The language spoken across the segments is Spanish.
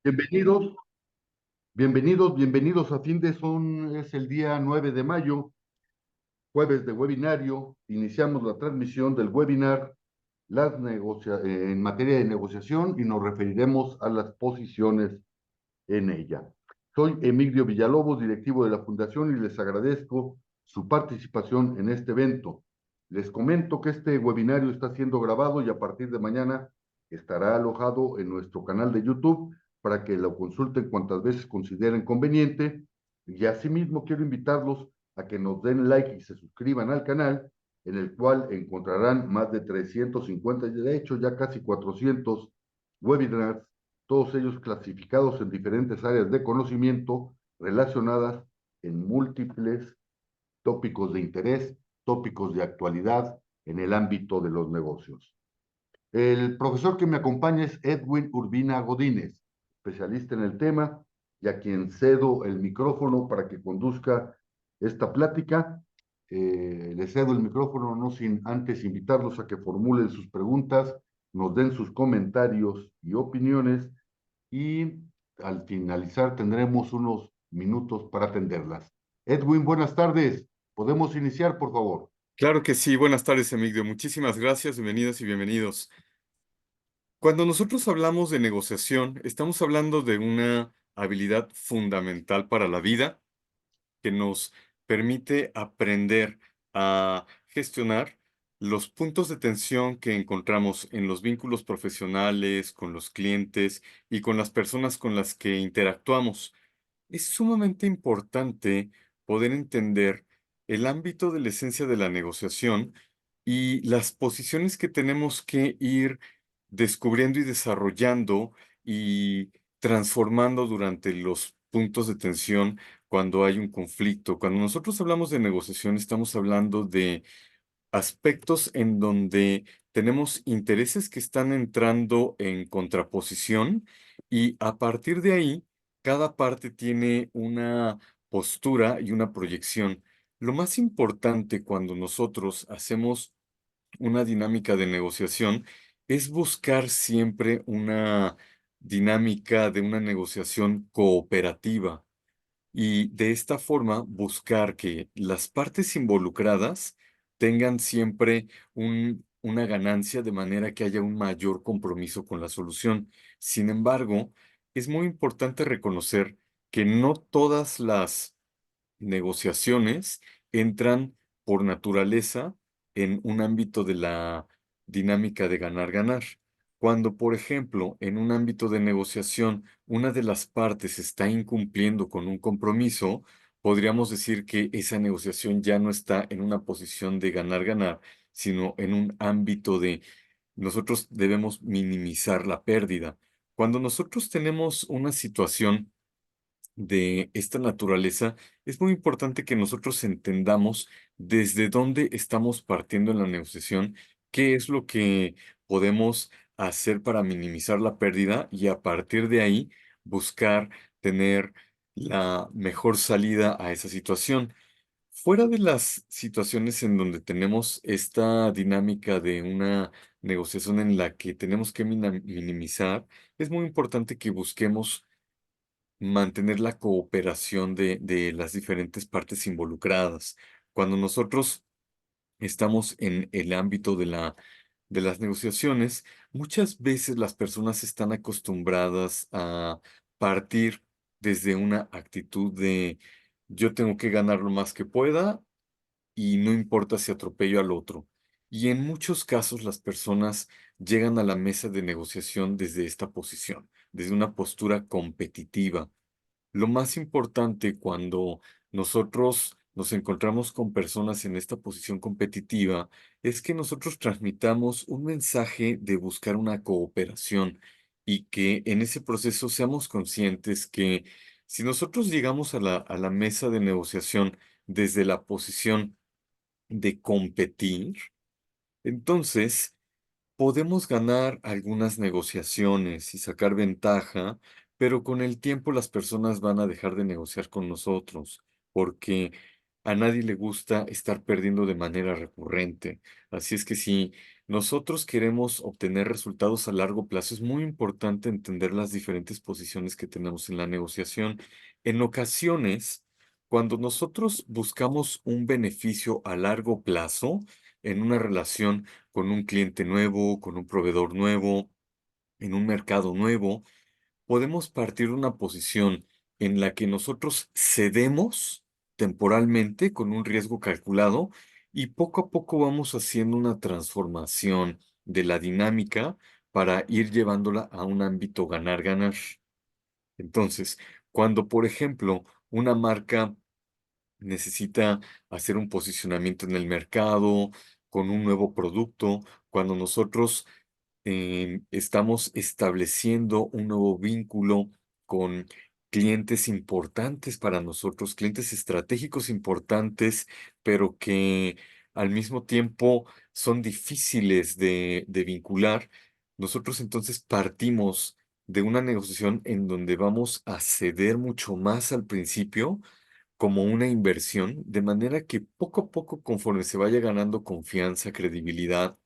Bienvenidos, bienvenidos a es el día 9 de mayo, jueves de webinario. Iniciamos la transmisión del webinar en materia de negociación y nos referiremos a las posiciones en ella. Soy Emilio Villalobos, directivo de la Fundación, y les agradezco su participación en este evento. Les comento que este webinario está siendo grabado y a partir de mañana estará alojado en nuestro canal de YouTube para que lo consulten cuantas veces consideren conveniente. Y asimismo quiero invitarlos a que nos den like y se suscriban al canal, en el cual encontrarán más de 350, de hecho ya casi 400 webinars, todos ellos clasificados en diferentes áreas de conocimiento relacionadas en múltiples tópicos de interés, tópicos de actualidad en el ámbito de los negocios. El profesor que me acompaña es Edwin Urbina Godínez, especialista en el tema, y a quien cedo el micrófono para que conduzca esta plática. Le cedo el micrófono no sin antes invitarlos a que formulen sus preguntas, nos den sus comentarios y opiniones, y al finalizar tendremos unos minutos para atenderlas. Edwin, buenas tardes. ¿Podemos iniciar, por favor? Claro que sí, buenas tardes, Emilio. Muchísimas gracias, bienvenidas y bienvenidos. Cuando nosotros hablamos de negociación, estamos hablando de una habilidad fundamental para la vida que nos permite aprender a gestionar los puntos de tensión que encontramos en los vínculos profesionales, con los clientes y con las personas con las que interactuamos. Es sumamente importante poder entender el ámbito de la esencia de la negociación y las posiciones que tenemos que ir descubriendo y desarrollando y transformando durante los puntos de tensión cuando hay un conflicto. Cuando nosotros hablamos de negociación, estamos hablando de aspectos en donde tenemos intereses que están entrando en contraposición y a partir de ahí, cada parte tiene una postura y una proyección. Lo más importante cuando nosotros hacemos una dinámica de negociación es buscar siempre una dinámica de una negociación cooperativa y de esta forma buscar que las partes involucradas tengan siempre una ganancia de manera que haya un mayor compromiso con la solución. Sin embargo, es muy importante reconocer que no todas las negociaciones entran por naturaleza en un ámbito de la dinámica de ganar-ganar. Cuando, por ejemplo, en un ámbito de negociación, una de las partes está incumpliendo con un compromiso, podríamos decir que esa negociación ya no está en una posición de ganar-ganar, sino en un ámbito de nosotros debemos minimizar la pérdida. Cuando nosotros tenemos una situación de esta naturaleza, es muy importante que nosotros entendamos desde dónde estamos partiendo en la negociación, qué es lo que podemos hacer para minimizar la pérdida y a partir de ahí buscar tener la mejor salida a esa situación. Fuera de las situaciones en donde tenemos esta dinámica de una negociación en la que tenemos que minimizar, es muy importante que busquemos mantener la cooperación de las diferentes partes involucradas. Cuando nosotros estamos en el ámbito de las negociaciones, muchas veces las personas están acostumbradas a partir desde una actitud de yo tengo que ganar lo más que pueda y no importa si atropello al otro. Y en muchos casos las personas llegan a la mesa de negociación desde esta posición, desde una postura competitiva. Lo más importante cuando nosotros nos encontramos con personas en esta posición competitiva es que nosotros transmitamos un mensaje de buscar una cooperación y que en ese proceso seamos conscientes que si nosotros llegamos a la mesa de negociación desde la posición de competir, entonces podemos ganar algunas negociaciones y sacar ventaja, pero con el tiempo las personas van a dejar de negociar con nosotros, porque a nadie le gusta estar perdiendo de manera recurrente. Así es que si nosotros queremos obtener resultados a largo plazo, es muy importante entender las diferentes posiciones que tenemos en la negociación. En ocasiones, cuando nosotros buscamos un beneficio a largo plazo en una relación con un cliente nuevo, con un proveedor nuevo, en un mercado nuevo, podemos partir de una posición en la que nosotros cedemos temporalmente con un riesgo calculado y poco a poco vamos haciendo una transformación de la dinámica para ir llevándola a un ámbito ganar-ganar. Entonces, cuando, por ejemplo, una marca necesita hacer un posicionamiento en el mercado con un nuevo producto, cuando nosotros estamos estableciendo un nuevo vínculo con clientes importantes para nosotros, clientes estratégicos importantes, pero que al mismo tiempo son difíciles de vincular. Nosotros entonces partimos de una negociación en donde vamos a ceder mucho más al principio como una inversión, de manera que poco a poco, conforme se vaya ganando confianza, credibilidad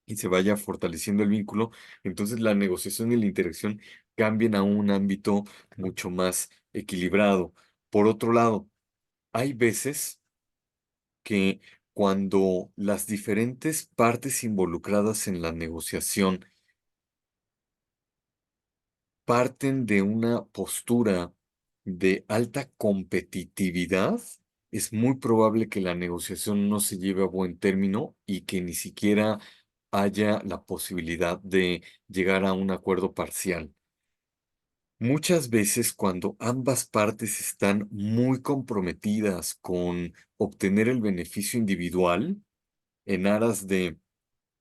y se vaya fortaleciendo el vínculo, entonces la negociación y la interacción cambien a un ámbito mucho más equilibrado. Por otro lado, hay veces que cuando las diferentes partes involucradas en la negociación parten de una postura de alta competitividad, es muy probable que la negociación no se lleve a buen término y que ni siquiera haya la posibilidad de llegar a un acuerdo parcial. Muchas veces cuando ambas partes están muy comprometidas con obtener el beneficio individual en aras de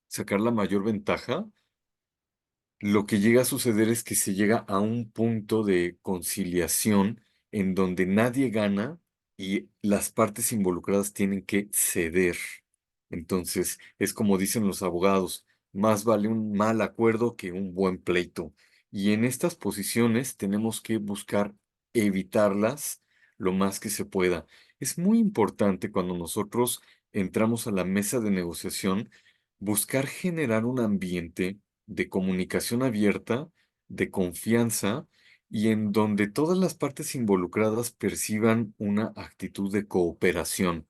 sacar la mayor ventaja, lo que llega a suceder es que se llega a un punto de conciliación en donde nadie gana y las partes involucradas tienen que ceder. Entonces, es como dicen los abogados, más vale un mal acuerdo que un buen pleito. Y en estas posiciones tenemos que buscar evitarlas lo más que se pueda. Es muy importante cuando nosotros entramos a la mesa de negociación, buscar generar un ambiente de comunicación abierta, de confianza y en donde todas las partes involucradas perciban una actitud de cooperación.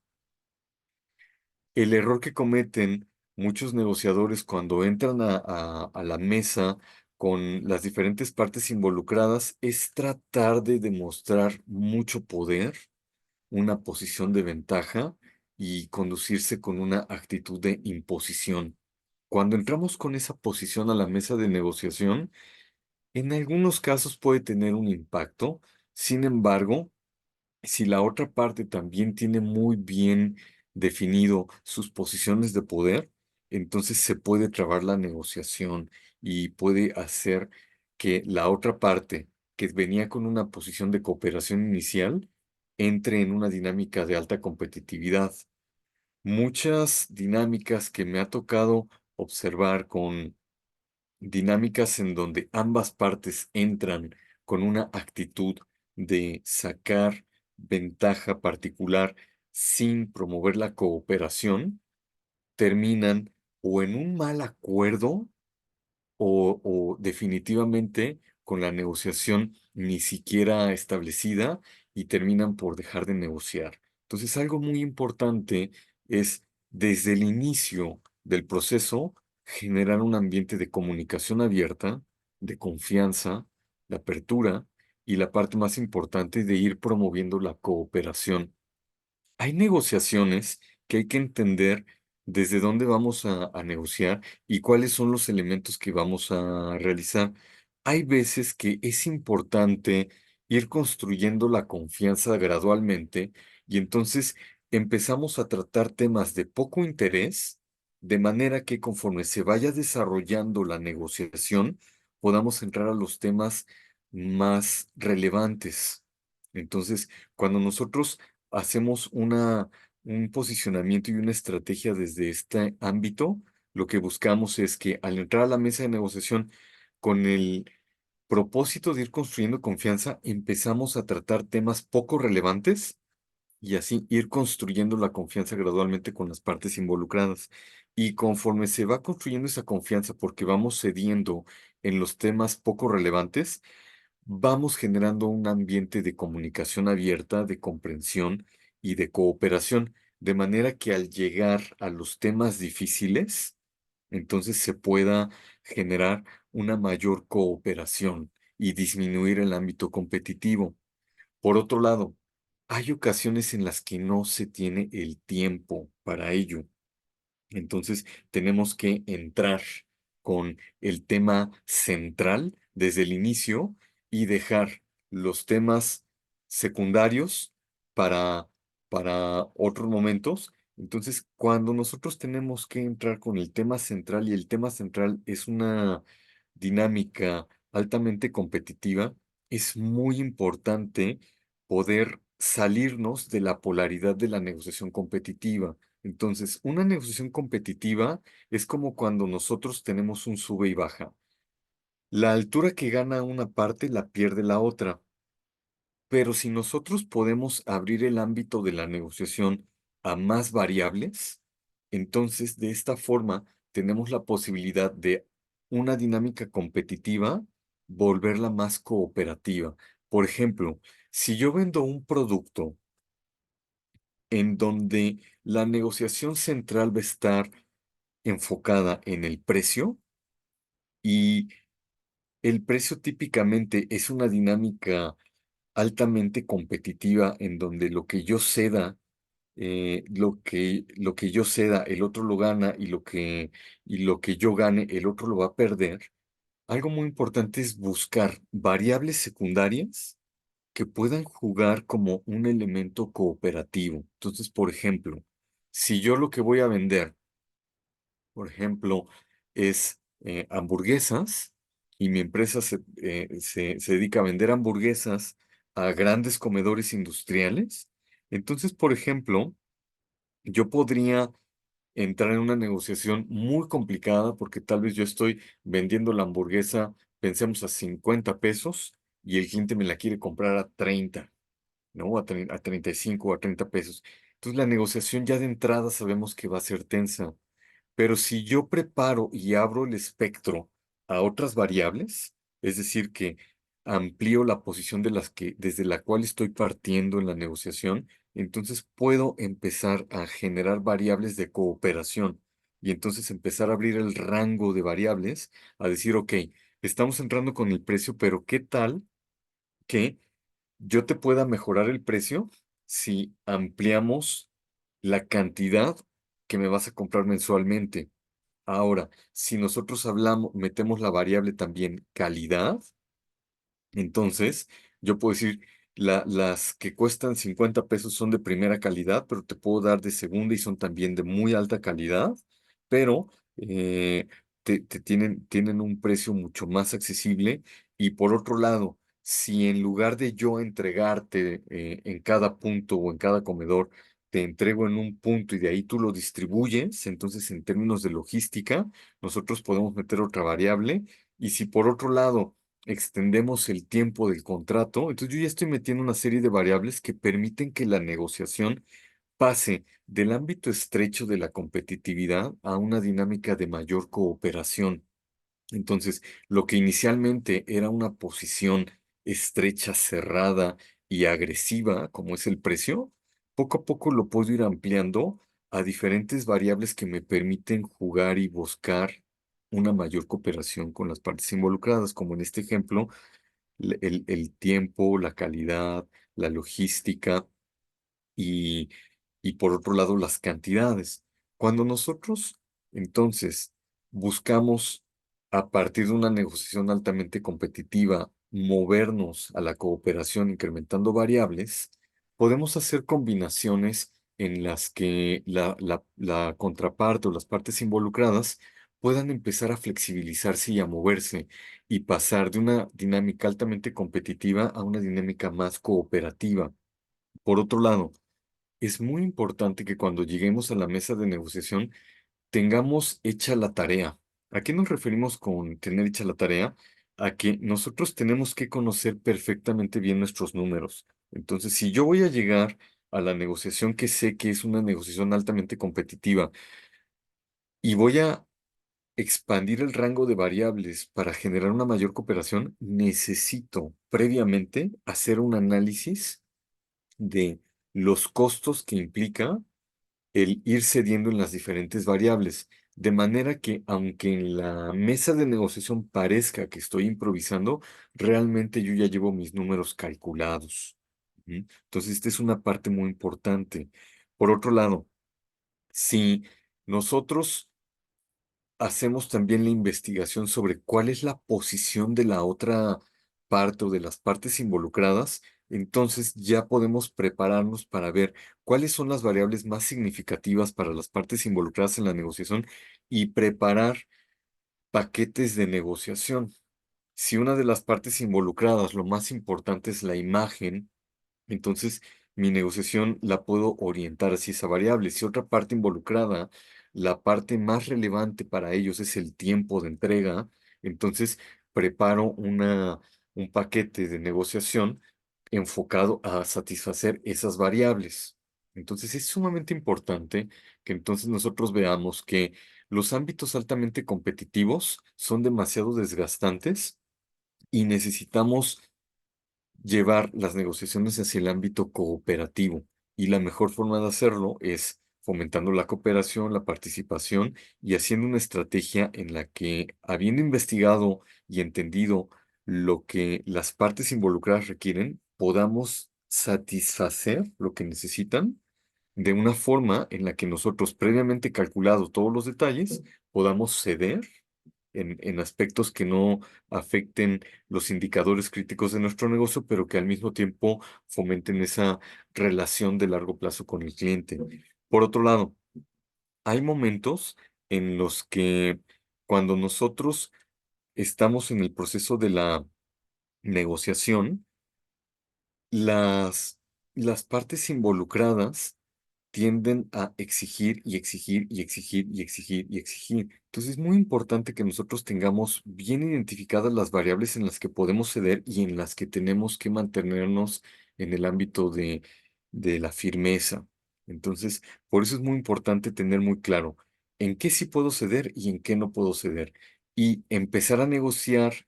El error que cometen muchos negociadores cuando entran a la mesa con las diferentes partes involucradas es tratar de demostrar mucho poder, una posición de ventaja y conducirse con una actitud de imposición. Cuando entramos con esa posición a la mesa de negociación, en algunos casos puede tener un impacto. Sin embargo, si la otra parte también tiene muy bien definido sus posiciones de poder, entonces se puede trabar la negociación y puede hacer que la otra parte, que venía con una posición de cooperación inicial, entre en una dinámica de alta competitividad. Muchas dinámicas que me ha tocado observar con dinámicas en donde ambas partes entran con una actitud de sacar ventaja particular sin promover la cooperación, terminan o en un mal acuerdo o definitivamente con la negociación ni siquiera establecida y terminan por dejar de negociar. Entonces, algo muy importante es desde el inicio del proceso generar un ambiente de comunicación abierta, de confianza, de apertura y la parte más importante de ir promoviendo la cooperación. Hay negociaciones que hay que entender desde dónde vamos a negociar y cuáles son los elementos que vamos a realizar. Hay veces que es importante ir construyendo la confianza gradualmente y entonces empezamos a tratar temas de poco interés, de manera que conforme se vaya desarrollando la negociación, podamos entrar a los temas más relevantes. Entonces, cuando nosotros hacemos un posicionamiento y una estrategia desde este ámbito, lo que buscamos es que al entrar a la mesa de negociación con el propósito de ir construyendo confianza, empezamos a tratar temas poco relevantes y así ir construyendo la confianza gradualmente con las partes involucradas. Y conforme se va construyendo esa confianza, porque vamos cediendo en los temas poco relevantes, vamos generando un ambiente de comunicación abierta, de comprensión y de cooperación, de manera que al llegar a los temas difíciles, entonces se pueda generar una mayor cooperación y disminuir el ámbito competitivo. Por otro lado, hay ocasiones en las que no se tiene el tiempo para ello. Entonces, tenemos que entrar con el tema central desde el inicio y dejar los temas secundarios para, para otros momentos. Entonces, cuando nosotros tenemos que entrar con el tema central y el tema central es una dinámica altamente competitiva, es muy importante poder salirnos de la polaridad de la negociación competitiva. Entonces, una negociación competitiva es como cuando nosotros tenemos un sube y baja. La altura que gana una parte la pierde la otra, pero si nosotros podemos abrir el ámbito de la negociación a más variables, entonces de esta forma tenemos la posibilidad de una dinámica competitiva, volverla más cooperativa. Por ejemplo, si yo vendo un producto en donde la negociación central va a estar enfocada en el precio y el precio típicamente es una dinámica altamente competitiva en donde lo que yo ceda, lo que yo ceda, el otro lo gana y lo que yo gane, el otro lo va a perder. Algo muy importante es buscar variables secundarias que puedan jugar como un elemento cooperativo. Entonces, por ejemplo, si yo lo que voy a vender, por ejemplo, es hamburguesas y mi empresa se dedica a vender hamburguesas a grandes comedores industriales. Entonces, por ejemplo, yo podría entrar en una negociación muy complicada porque tal vez yo estoy vendiendo la hamburguesa, pensemos a 50 pesos y el cliente me la quiere comprar a 30, ¿no? A 35 o a 30 pesos. Entonces, la negociación ya de entrada sabemos que va a ser tensa. Pero si yo preparo y abro el espectro a otras variables, es decir, que amplío la posición de las que, desde la cual estoy partiendo en la negociación, entonces puedo empezar a generar variables de cooperación y entonces empezar a abrir el rango de variables, a decir, ok, estamos entrando con el precio, pero ¿qué tal que yo te pueda mejorar el precio si ampliamos la cantidad que me vas a comprar mensualmente? Ahora, si nosotros hablamos, metemos la variable también calidad, entonces yo puedo decir, las que cuestan 50 pesos son de primera calidad, pero te puedo dar de segunda y son también de muy alta calidad, pero tienen un precio mucho más accesible. Y por otro lado, si en lugar de yo entregarte en cada punto o en cada comedor, te entrego en un punto y de ahí tú lo distribuyes, entonces en términos de logística, nosotros podemos meter otra variable. Y si por otro lado extendemos el tiempo del contrato, entonces yo ya estoy metiendo una serie de variables que permiten que la negociación pase del ámbito estrecho de la competitividad a una dinámica de mayor cooperación. Entonces, lo que inicialmente era una posición estrecha, cerrada y agresiva, como es el precio, poco a poco lo puedo ir ampliando a diferentes variables que me permiten jugar y buscar una mayor cooperación con las partes involucradas, como en este ejemplo, el tiempo, la calidad, la logística y, y por otro lado las cantidades. Cuando nosotros entonces buscamos a partir de una negociación altamente competitiva movernos a la cooperación incrementando variables, podemos hacer combinaciones en las que la contraparte o las partes involucradas puedan empezar a flexibilizarse y a moverse y pasar de una dinámica altamente competitiva a una dinámica más cooperativa. Por otro lado, es muy importante que cuando lleguemos a la mesa de negociación tengamos hecha la tarea. ¿A qué nos referimos con tener hecha la tarea? A que nosotros tenemos que conocer perfectamente bien nuestros números. Entonces, si yo voy a llegar a la negociación que sé que es una negociación altamente competitiva y voy a expandir el rango de variables para generar una mayor cooperación, necesito previamente hacer un análisis de los costos que implica el ir cediendo en las diferentes variables, de manera que aunque en la mesa de negociación parezca que estoy improvisando, realmente yo ya llevo mis números calculados. ¿Mm? Entonces, esta es una parte muy importante. Por otro lado, si nosotros hacemos también la investigación sobre cuál es la posición de la otra parte o de las partes involucradas, entonces ya podemos prepararnos para ver cuáles son las variables más significativas para las partes involucradas en la negociación y preparar paquetes de negociación. Si una de las partes involucradas, lo más importante es la imagen, entonces, mi negociación la puedo orientar hacia esa variable. Si otra parte involucrada, la parte más relevante para ellos es el tiempo de entrega, entonces preparo un paquete de negociación enfocado a satisfacer esas variables. Entonces, es sumamente importante que entonces nosotros veamos que los ámbitos altamente competitivos son demasiado desgastantes y necesitamos llevar las negociaciones hacia el ámbito cooperativo. Y la mejor forma de hacerlo es fomentando la cooperación, la participación y haciendo una estrategia en la que, habiendo investigado y entendido lo que las partes involucradas requieren, podamos satisfacer lo que necesitan de una forma en la que nosotros, previamente calculado todos los detalles, podamos ceder en aspectos que no afecten los indicadores críticos de nuestro negocio, pero que al mismo tiempo fomenten esa relación de largo plazo con el cliente. Por otro lado, hay momentos en los que cuando nosotros estamos en el proceso de la negociación, las, las partes involucradas tienden a exigir y exigir y exigir y exigir y exigir. Entonces es muy importante que nosotros tengamos bien identificadas las variables en las que podemos ceder y en las que tenemos que mantenernos en el ámbito de la firmeza. Entonces, por eso es muy importante tener muy claro en qué sí puedo ceder y en qué no puedo ceder. Y empezar a negociar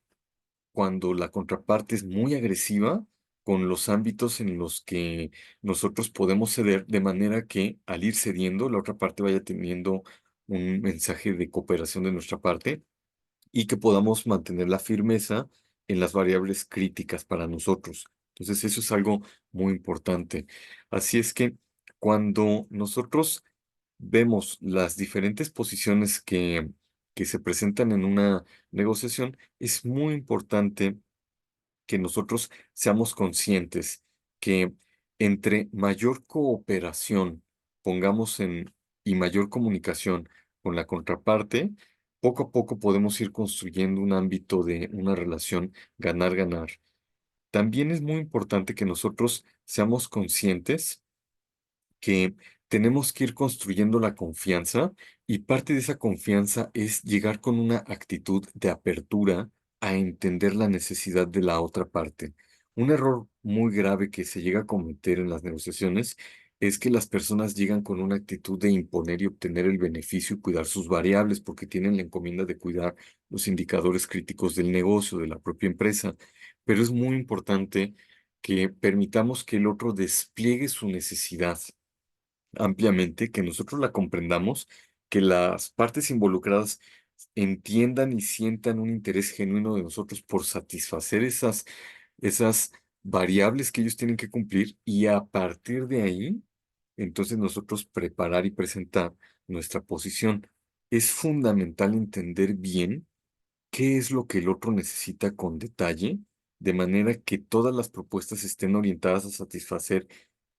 cuando la contraparte es muy agresiva con los ámbitos en los que nosotros podemos ceder, de manera que al ir cediendo, la otra parte vaya teniendo un mensaje de cooperación de nuestra parte y que podamos mantener la firmeza en las variables críticas para nosotros. Entonces, eso es algo muy importante. Así es que cuando nosotros vemos las diferentes posiciones que se presentan en una negociación, es muy importante que nosotros seamos conscientes que entre mayor cooperación pongamos y mayor comunicación con la contraparte, poco a poco podemos ir construyendo un ámbito de una relación ganar-ganar. También es muy importante que nosotros seamos conscientes que tenemos que ir construyendo la confianza y parte de esa confianza es llegar con una actitud de apertura a entender la necesidad de la otra parte. Un error muy grave que se llega a cometer en las negociaciones es que las personas llegan con una actitud de imponer y obtener el beneficio y cuidar sus variables porque tienen la encomienda de cuidar los indicadores críticos del negocio, de la propia empresa. Pero es muy importante que permitamos que el otro despliegue su necesidad ampliamente, que nosotros la comprendamos, que las partes involucradas entiendan y sientan un interés genuino de nosotros por satisfacer esas variables que ellos tienen que cumplir y a partir de ahí, entonces nosotros preparar y presentar nuestra posición. Es fundamental entender bien qué es lo que el otro necesita con detalle, de manera que todas las propuestas estén orientadas a satisfacer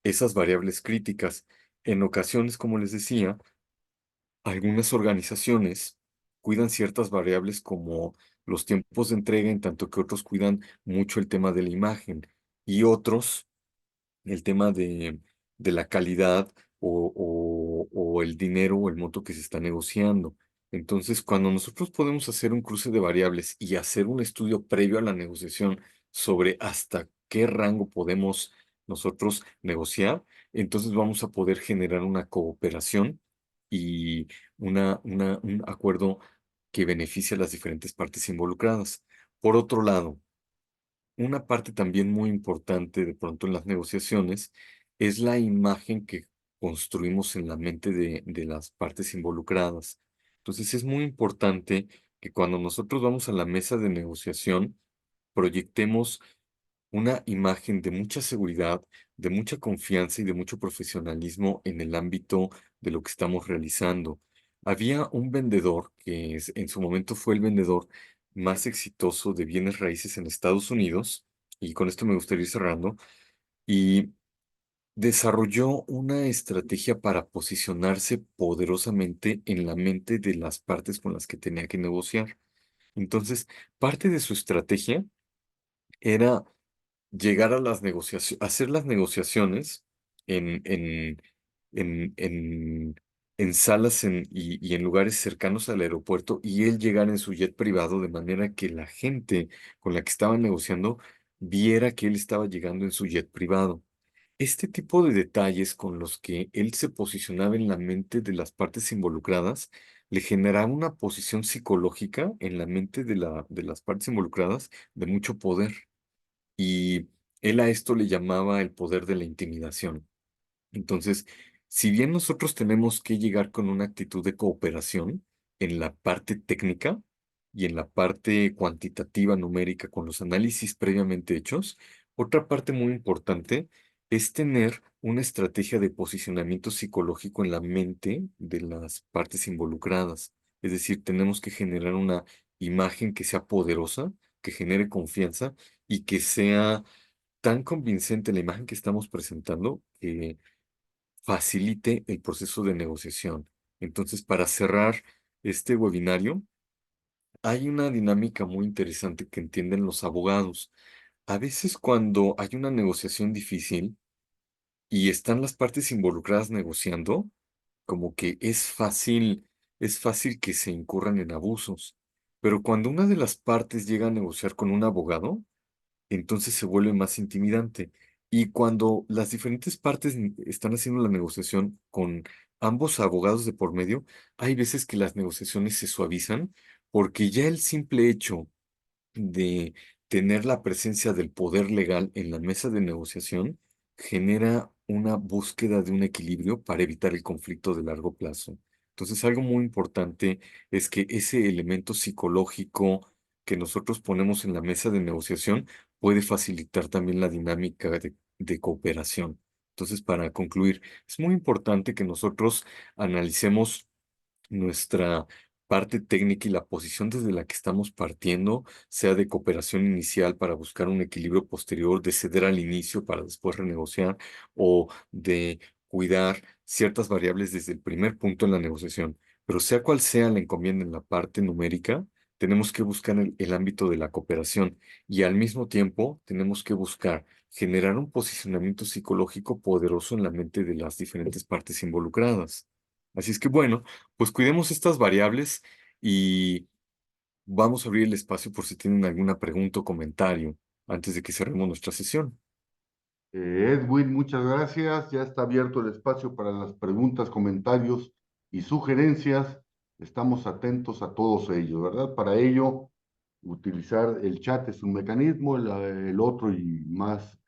esas variables críticas. En ocasiones, como les decía, algunas organizaciones cuidan ciertas variables como los tiempos de entrega, en tanto que otros cuidan mucho el tema de la imagen y otros el tema de la calidad o el dinero o el monto que se está negociando. Entonces, cuando nosotros podemos hacer un cruce de variables y hacer un estudio previo a la negociación sobre hasta qué rango podemos nosotros negociar, entonces vamos a poder generar una cooperación y un acuerdo que beneficie a las diferentes partes involucradas. Por otro lado, una parte también muy importante de pronto en las negociaciones es la imagen que construimos en la mente de las partes involucradas. Entonces es muy importante que cuando nosotros vamos a la mesa de negociación, proyectemos una imagen de mucha seguridad, de mucha confianza y de mucho profesionalismo en el ámbito de lo que estamos realizando. Había un vendedor en su momento fue el vendedor más exitoso de bienes raíces en Estados Unidos, y con esto me gustaría ir cerrando, y desarrolló una estrategia para posicionarse poderosamente en la mente de las partes con las que tenía que negociar. Entonces, parte de su estrategia era llegar a las negociaciones, hacer las negociaciones en, en, en, en, en salas y en lugares cercanos al aeropuerto y él llegar en su jet privado de manera que la gente con la que estaba negociando viera que él estaba llegando en su jet privado. Este tipo de detalles con los que él se posicionaba en la mente de las partes involucradas le generaba una posición psicológica en la mente de las partes involucradas de mucho poder. Y él a esto le llamaba el poder de la intimidación. Entonces, si bien nosotros tenemos que llegar con una actitud de cooperación en la parte técnica y en la parte cuantitativa numérica con los análisis previamente hechos, otra parte muy importante es tener una estrategia de posicionamiento psicológico en la mente de las partes involucradas. Es decir, tenemos que generar una imagen que sea poderosa, que genere confianza y que sea tan convincente la imagen que estamos presentando que facilite el proceso de negociación. Entonces, para cerrar este webinario, hay una dinámica muy interesante que entienden los abogados. A veces cuando hay una negociación difícil y están las partes involucradas negociando, como que es fácil que se incurran en abusos. Pero cuando una de las partes llega a negociar con un abogado, entonces se vuelve más intimidante. Y cuando las diferentes partes están haciendo la negociación con ambos abogados de por medio, hay veces que las negociaciones se suavizan porque ya el simple hecho de tener la presencia del poder legal en la mesa de negociación genera una búsqueda de un equilibrio para evitar el conflicto de largo plazo. Entonces, algo muy importante es que ese elemento psicológico que nosotros ponemos en la mesa de negociación puede facilitar también la dinámica de cooperación. Entonces, para concluir, es muy importante que nosotros analicemos nuestra parte técnica y la posición desde la que estamos partiendo, sea de cooperación inicial para buscar un equilibrio posterior, de ceder al inicio para después renegociar o de cuidar ciertas variables desde el primer punto en la negociación. Pero sea cual sea la encomienda en la parte numérica, tenemos que buscar el ámbito de la cooperación y al mismo tiempo tenemos que buscar generar un posicionamiento psicológico poderoso en la mente de las diferentes partes involucradas. Así es que bueno, pues cuidemos estas variables y vamos a abrir el espacio por si tienen alguna pregunta o comentario antes de que cerremos nuestra sesión. Edwin, muchas gracias. Ya está abierto el espacio para las preguntas, comentarios y sugerencias. Estamos atentos a todos ellos, ¿verdad? Para ello, utilizar el chat es un mecanismo, el otro y más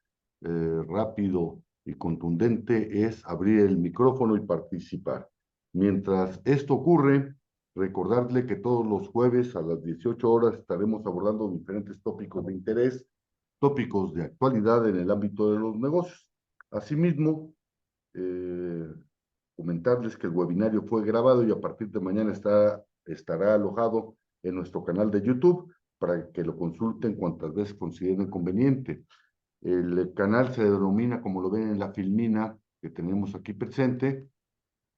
rápido y contundente es abrir el micrófono y participar. Mientras esto ocurre, recordarle que todos los jueves a las 18 horas estaremos abordando diferentes tópicos de interés, tópicos de actualidad en el ámbito de los negocios. Asimismo, eh, comentarles que el webinario fue grabado y a partir de mañana estará alojado en nuestro canal de YouTube para que lo consulten cuantas veces consideren conveniente. El canal se denomina, como lo ven en la filmina que tenemos aquí presente,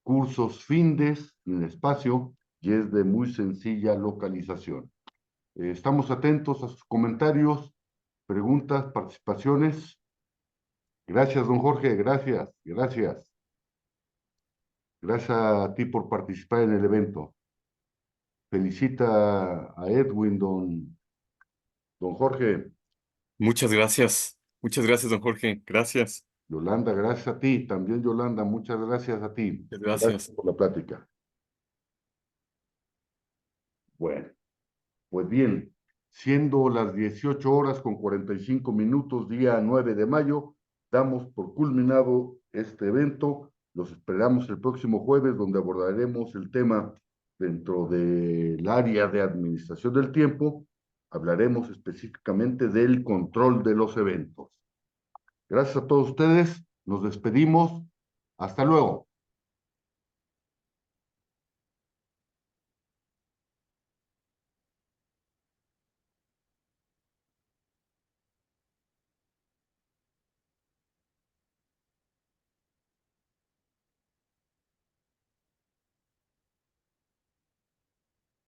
Cursos Findes, en el espacio, y es de muy sencilla localización. Estamos atentos a sus comentarios, preguntas, participaciones. Gracias, don Jorge, gracias, gracias. Gracias a ti por participar en el evento. Felicita a Edwin, don Jorge. Muchas gracias. Muchas gracias, don Jorge. Gracias. Yolanda, gracias a ti. También, Yolanda, muchas gracias a ti. Gracias Gracias. por la plática. Bueno, pues bien, siendo las 18 horas con 45 minutos, día 9 de mayo, damos por culminado este evento. Los esperamos el próximo jueves, donde abordaremos el tema dentro del área de administración del tiempo. Hablaremos específicamente del control de los eventos. Gracias a todos ustedes. Nos despedimos. Hasta luego.